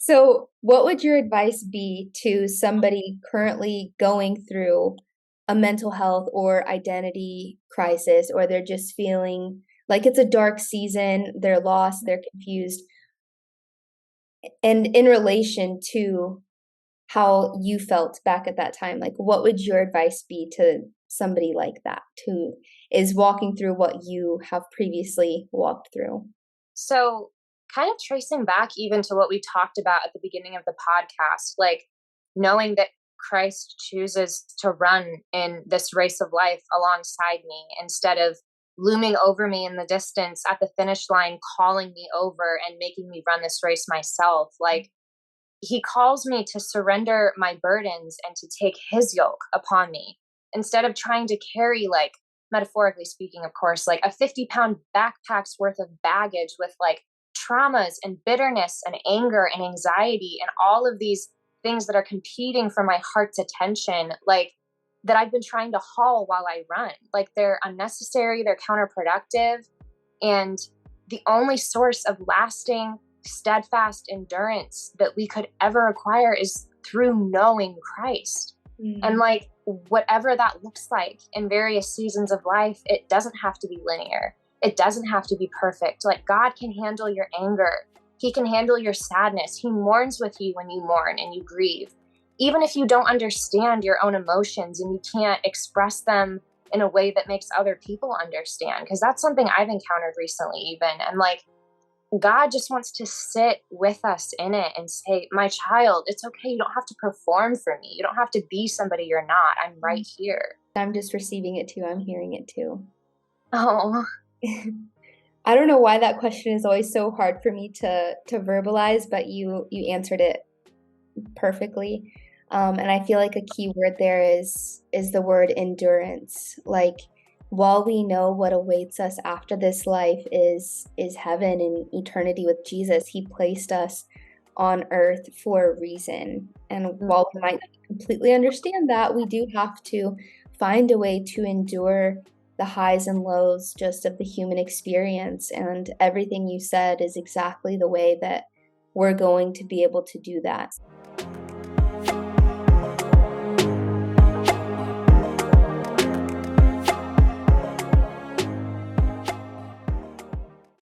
So, what would your advice be to somebody currently going through a mental health or identity crisis, or they're just feeling like it's a dark season, they're lost, they're confused, and in relation to how you felt back at that time, like what would your advice be to somebody like that who is walking through what you have previously walked through? So, kind of tracing back even to what we talked about at the beginning of the podcast, like knowing that Christ chooses to run in this race of life alongside me instead of looming over me in the distance at the finish line, calling me over and making me run this race myself. Like, he calls me to surrender my burdens and to take his yoke upon me instead of trying to carry, like, metaphorically speaking, of course, like a 50-pound backpack's worth of baggage with like traumas and bitterness and anger and anxiety and all of these things that are competing for my heart's attention, like that I've been trying to haul while I run. Like, they're unnecessary, they're counterproductive, and the only source of lasting, steadfast endurance that we could ever acquire is through knowing Christ. And Mm. like, whatever that looks like in various seasons of life, it doesn't have to be linear. It doesn't have to be perfect. Like, God can handle your anger. He can handle your sadness. He mourns with you when you mourn and you grieve. Even if you don't understand your own emotions and you can't express them in a way that makes other people understand, because that's something I've encountered recently, even. And like, God just wants to sit with us in it and say, my child, it's okay. You don't have to perform for me. You don't have to be somebody you're not. I'm right here. I'm just receiving it too. I'm hearing it too. Oh, I don't know why that question is always so hard for me to verbalize, but you answered it perfectly. And I feel like a key word there is the word endurance. Like, while we know what awaits us after this life is heaven and eternity with Jesus, he placed us on earth for a reason. And while we might not completely understand that, we do have to find a way to endure the highs and lows just of the human experience. And everything you said is exactly the way that we're going to be able to do that.